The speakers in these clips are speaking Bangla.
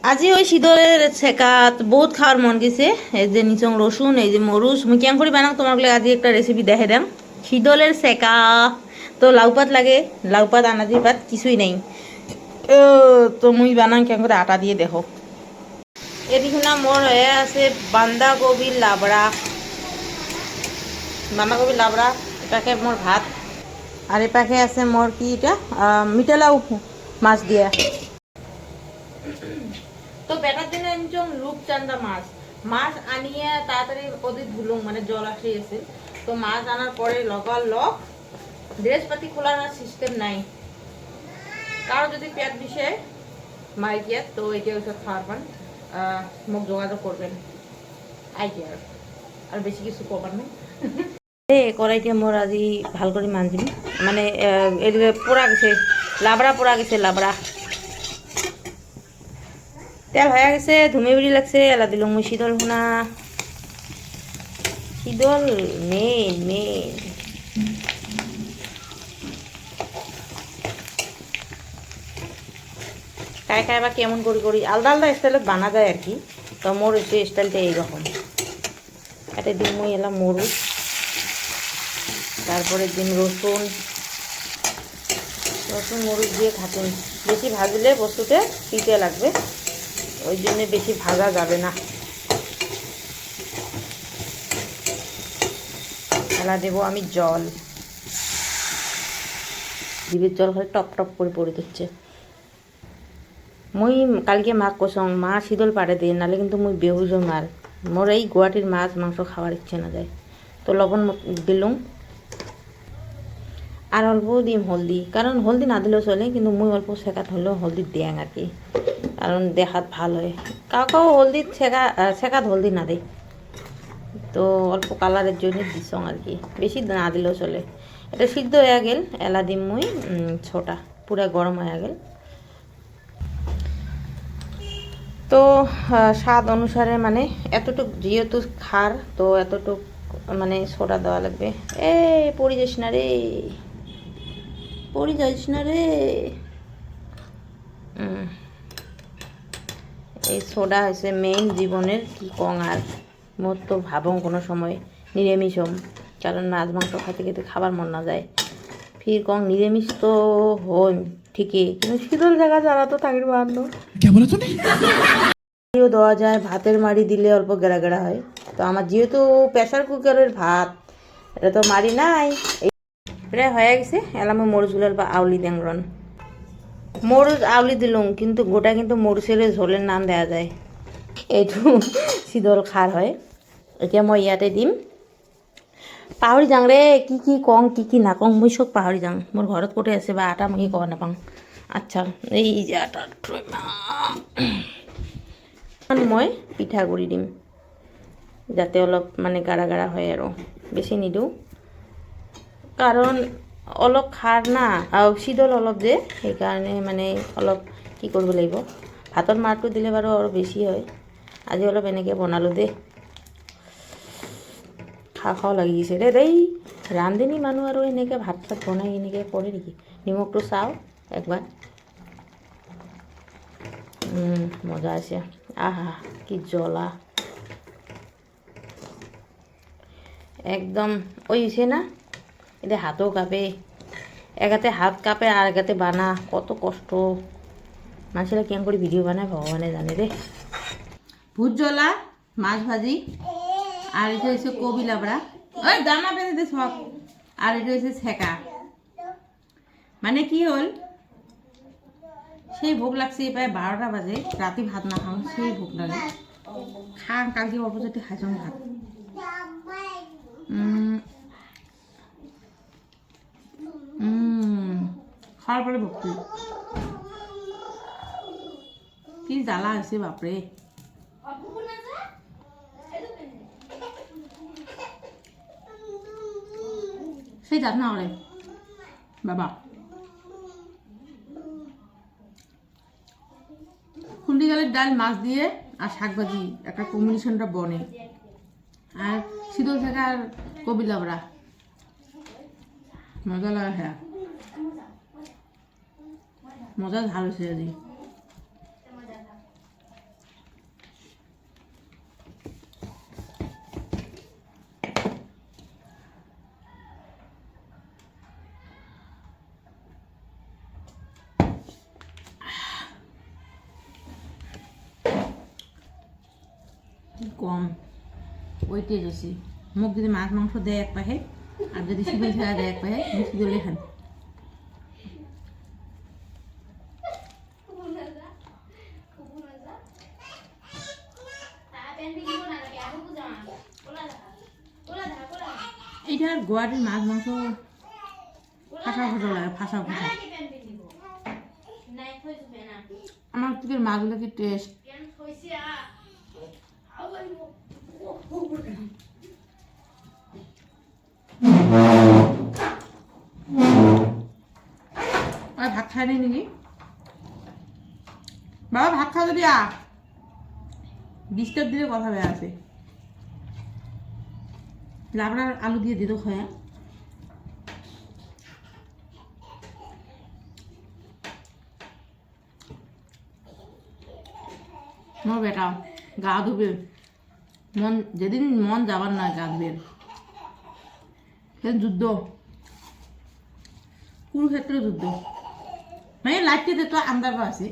আজি ওই শীতলের ছেকাত বহুত খাওয়ার মন গেছে। এই যে নিচং রসুন, এই যে মরুচ, মুই কেমন করে বানাও তোমার আজি একটা রেসিপি দেখে দাম। শীতলের ছেকা তো লাউ পাত লাগে, লাউ পাত আনাজি পাত কিছুই নেই। তো মুই বানাং কেমন করে আটা দিয়ে দেখো। এদিকে না মোর হয়ে আছে বান্ধাকপির লাবড়া, বান্ধাকপির লাবড়া। এটাকে মোর ভাত, আর এপাকে আছে মোর কি এটা মিঠালাউ মাছ দিয়া। তো বেটার দিনে একজন রূপচান্দা মাছ মাছ আনিয়ে তাড়াতাড়ি ওদের ধুলুম, মানে জল আসে এসে। তো মাছ আনার পরে লগাল লগ ড্রেসপাতি খোলার সিস্টেম নাই। কারো যদি পেট বিষে মাইকিয়া তো এটা ওষুধ খাওয়ার পান মোক যোগাযোগ করবেন। আইডিয়া আর বেশি কিছু করবার নেই। কড়াইতে মোর আজি ভাল করে মানজিম, মানে এদিকে পোড়া গেছে লাবড়া, পোড়া গেছে লাবড়া। তেল হয়ে গেছে, ধুমে বুড়ি লাগছে, এলা দিল মুই শীতল ভুনা। শীতল মেন মেন। কায় কায় বা কেমন করি আলাদা আলাদা স্টাইলত বানা যায় আর কি। তো মোর একটু স্টাইলটা এইরকম। এতে দিন মুই এলাম মরুচ, তারপরে দিন রসুন, রসুন মরুচ দিয়ে খাতুন। বেশি ভাজলে বস্তুতে তিতে লাগবে, ওই জন্য বেশি ভাজা যাবে না। এলা দেবো আমি জল, জিভের জল খালি টপ টপ করে পড়ে দিচ্ছে। মুই কালকে মাক কসং মা শীতল পাড়ে দিয়ে, নাহলে কিন্তু মুই বেহুজো মাল। মোর এই গুয়াহাটির মাছ মাংস খাওয়ার ইচ্ছে না যায়। তো লবণ দিলুম, আর অল্প দিম হলদি, কারণ হলদি না দিলেও চলে, কিন্তু মুই অল্প ছেঁকাত হলেও হলদি দেং আর কি, কারণ দেখাত ভাল হয়। কাউ কাউ হলদি ছেঁকাত হলদি না দেয়, তো অল্প কালারের জন্য দিছং আর কি, বেশি না দিলেও চলে। এটা সিদ্ধ হয়ে গেল, এলা দিম মুই ছোটা, পুরা গরম হয়ে গেল। তো স্বাদ অনুসারে, মানে এতটুক যেহেতু খার, তো এতটুক মানে সোডা দেওয়া লাগবে। পড়ি যাস না রে, পড়ি যাইস না রে। এই সোডা হচ্ছে মেইন জীবনের কি কং। আর মোর তো ভাবং কোনো সময় নিরামিষ হম, কারণ মাছ মাংস খাইতে খেতে খাবার মন না যায়। ফির কং নিরামিষ তো হই ঠিকই, কিন্তু শীতল জায়গা যারা তো তাগির বাঁধলো দেওয়া যায়। ভাতের মাড়ি দিলে অল্প গেড়া গেড়া হয়। তো আমার যেহেতু প্রেশার কুকারের ভাত, এটা তো মাড়ি নাই, প্রায় হয়ে গেছে। এলাম মরুচগুলোর বা আউলি দেংরন, মরুচ আউলি দিলুম, কিন্তু গোটা কিন্তু মরুচের ঝোলের নাম দেওয়া যায়, এইটো শীতল খার হয়। এতিয়া মই ইয়াতে দিম, পাহৰি যাং রে কি কি কং কি কি নাকং, মই চব পাহৰি যাং। মোৰ ঘৰত ক'তে আছে বা আটা মই ক'ব নাপাওঁ। আচ্ছা, এই যে আটা মই পিঠাগুড়ি দিম, যাতে অলপ মানে গাঢ়া গাঢ়া হয়, আৰু বেছি নিদিওঁ, কাৰণ অলপ খাৰ না আৰু শীতল অলপ যে, সেইকাৰণে মানে অলপ কি কৰিব লাগিব। ভাতৰ মাৰটো দিলে বাৰু আৰু বেছি হয়। আজি অলপ এনেকৈ বনালোঁ দেই, খাওঁ লাগিছে দেই। ৰান্ধনী মানুহ আৰু এনেকৈ ভাত চাত বনাই এনেকৈ কৰে নেকি। নিমখটো চাওঁ একবাৰ, মজা আছে। আহা কি জ্বলা, একদম ওই হয়েছে না। এটা হাতও কাঁপে, এগাতে হাত কাঁপে আর এগাতে বানা, কত কষ্ট। মানুষেরা কেমন করে ভিডিও বানায় ভগবানে জানে রে। ভুত জ্বলা মাছ ভাজি, আর এটা হচ্ছে কবি লাবড়া, ওই দামা পেতে দে সব। আর এটা হচ্ছে ছেঁকা। মানে কি হল, সেই ভোগ লাগছে প্রায় 12টা বাজে, রাতে ভাত না খাও, সেই ভোগ লাগে। খান কালকে অপোজিটে খাইছং ভাত। খাওয়ার পরে ভক্তি কি জ্বালা হয়েছে বাপরে। সেই যাত না ওরে বাবা, খুন্ডি গালের ডাল মাছ দিয়ে আর শাকভাজি একটা কম্বিনেশনটা বনে, আর শীতল থেকে আর কবি লাবড়া, মজা লাগা। হ্যাঁ মজা ঝাল হয়েছে আজি। কম, ওইটাই বেশি। মোক যদি মাছ মাংস দেয় এক পাহে, আর যদি শিডিউল ছাড়া দেয় এক পাহে, আমি শিডিউলে খান। এইটার গুয়াহাটির মাছ মাংস ফাঁসা ফাঁসা লাগে, ফাঁসা ফাঁসা। আমার থেকে মাছগুলো কি টেস্ট। ভাত খাই নি নাকি বাবা? ভাত খাওয়া যদি ডিস্টার্ব দিলে কথা বেয়া আছে। লাবড়ার আলু দিয়ে দিত খায়া। মোর বেটা গা ধুবে, মন যেদিন মন যাবার না গা ধুবে, সেদিন যুদ্ধ, কুরুক্ষেত্রের যুদ্ধ। মানে লাইটটিতে তো আন্দার আছে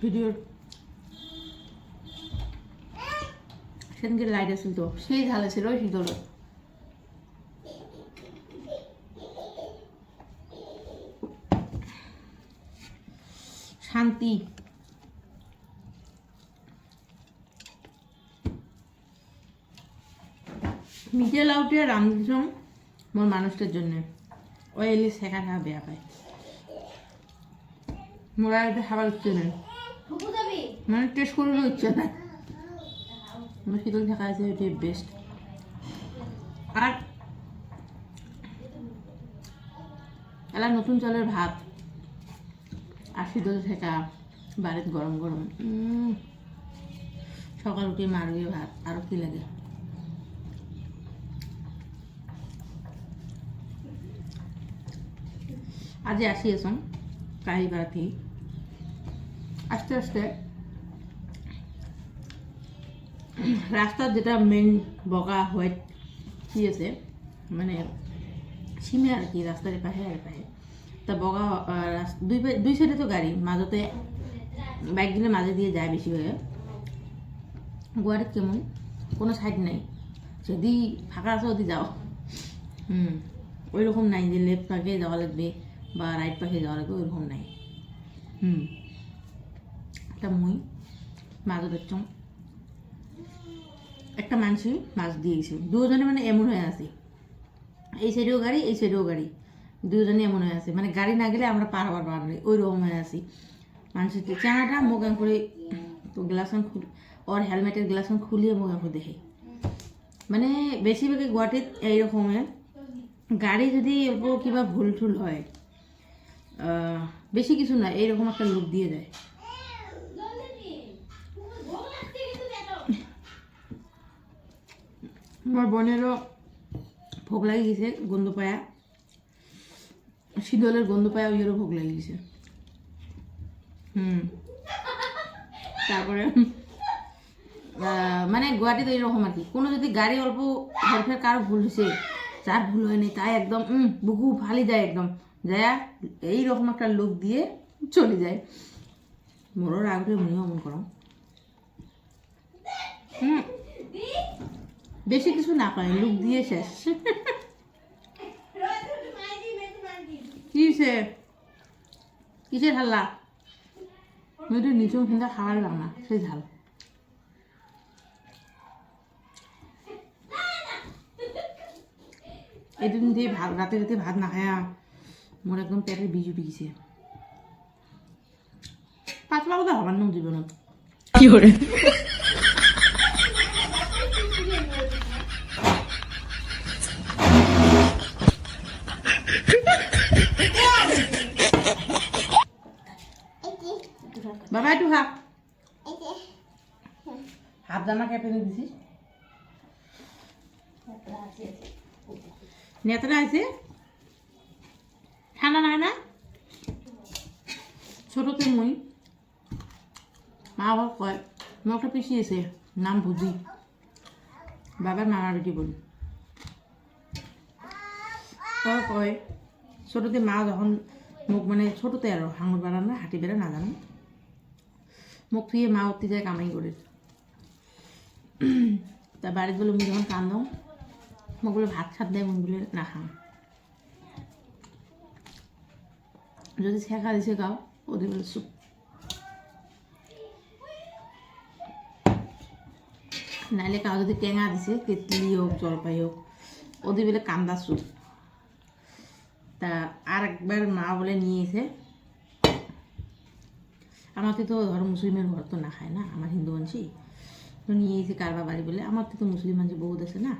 ভিডিওর, সেদিনকে লাইট আসছিল তো, সেই ঝাল ছিল ওই শীতল। শান্তি। মিটে লাউটে রান্ধছ মোর মানুষটার জন্য, ওই এলে শেখা খাওয়া বেয়া পায়। মোরা এটা খাবার ইচ্ছে নেই, মানে টেস্ট করলেও ইচ্ছে নাই। আমার শীতল থাকা আছে, ওইটাই বেস্ট। আর এলা নতুন চালের ভাত আর শীতল থাকা বাড়িতে গরম গরম, সকাল উঠে মারবে ভাত, আরো কি লাগে। আজি আসিয়েছন কাহিপাড়া থেকে, আস্তে আস্তে রাস্তার যেটা মেন বগা হোয়াইট কি আছে, মানে সীমে আর কি, রাস্তার পাশে আর পাশে তা বগা দুই সাইডে তো গাড়ি, মাঝতে বাইক দিলে মাঝে দিয়ে যায় বেশি হয়ে। গুয়াহাটির কেমন কোনো সাইড নাই, যদি ফাঁকা আছে ওদি যাও, ওই রকম নাই যে লেফট পাশে যাওয়া লাগবে বা রাইট পাশে যাওয়া লাগবে, ওইরকম নাই। একটা মই মাছ দেখছ, একটা মানুষ মাছ দিয়ে গেছে, দুজনে মানে এমন হয়ে আছে, এই সাইডেও গাড়ি এই সাইডেও গাড়ি, দুজনে এমন হয়ে আছে, মানে গাড়ি না গেলে আমরা পার হবার পারবো, ওই রকম হয়ে আছি। মানুষের চেহারাটা মুখ করে তো গ্লাসন খুল, ওর হেলমেটের গ্লাসন খুলিয়ে মুখ করে দেখে। মানে বেশিরভাগই গুয়াহাটিত এইরকমের গাড়ি যদি অল্প কিবা ভুল টুল হয়, বেশি কিছু না, এইরকম একটা লুক দিয়ে দেয়। আমার বোনেরও ভোগ লাগিয়ে গেছে গন্ধ পায়া, শীতলের গন্ধ পায়া, ওইয়েরও ভোগ লাগিয়ে গেছে। তারপরে মানে গুয়াহাটিতে এইরকম আর কি, কোনো যদি গাড়ি অল্প হেরফের কারো ভুল হয়েছে, যার ভুল হয়নি তাই একদম বুকু ফালি যায়, একদম যায় এইরকম একটা লুক দিয়ে চলে যায়। মোরও রাগ উঠে, মনেও মন করো। বেশি কিছু না পায়, লুক দিয়ে শেষ। কিসের হাল্লা? মেয়েটা নিচেও কিন্তু খাওয়ার না, সেই ঝাল। এদিন দিয়ে ভাত রাতে রাতে ভাত না খায়া মোর একদম পেটের বীজ উঠে গেছে। পাতলা কথা হবার না জীবনত কি করে। বাবা একটু খা, হাত জামা কে ফেলে দিছিস, নেতারা আছে ঠান্ডা নাই না। ছোটতে মই মা আবার কয়, একটা পিছিয়েছে নাম বুঝি, বাবার মামার বেটি বলি। কয় ছোটতে মা যখন মোক মানে ছোটোতে আরও হাঙর বাড়ানো হাঁটি বেড়া না জানো মোক থুয়ে মা অতি যায় কামাই করে তা বাড়িতে বলে মুই যখন কান্দো মোক বলে ভাত খাত দেয় মন বলে না খাম যদি শেখা দিছে গাও ওদের বলে সুপ নাইলে কাউ যদি টেঙা দিছে তেঁতলি হোক জলপাই হোক ওদের বলে কান্দা সুপ তা আর একবার মা বলে নিয়ে এসে আমাকে তো ধরো মুসলিমের ঘর তো না খায় না আমার হিন্দু মানসি তো নিয়ে এসে কারবা বাড়ি বলে আমার তো মুসলিম মানসি বহুত আছে না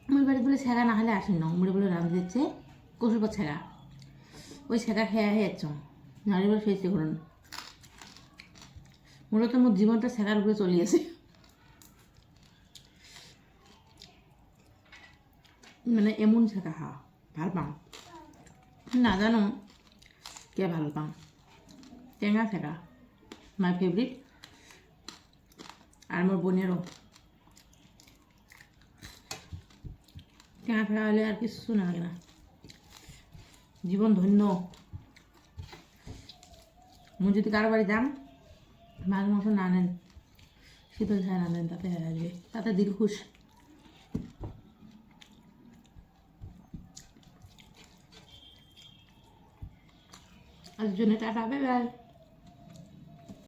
আমার বাড়ি বলে ছেঁকা না হলে আসেন না উমরে বলে রাঁধে দিচ্ছে কচুর পর ছেঁকা ওই ছেঁকা খেয়ে যাচ্ছ নারী বলে ফেসে করুন মূলত আমার জীবনটা ছেঁকার উপরে চলিয়েছে মানে এমন ছেঁকা খাওয়া ভাল পাওঁ না জানো কে ভাল পাওঁ টেঙা ছেঁকা মাই ফেভারিট আর মোর বোনেরও টেঙা ছেঁকা হলে আর কিছু না লাগে না জীবন ধন্য মুই যদি কারো বাড়ি যাম মাছ মাংস না নেন শীতল ছায়া না নেন তাতে হয়ে আসবে তাতে দিল খুশ আজ জন্য টাটা বাই বাই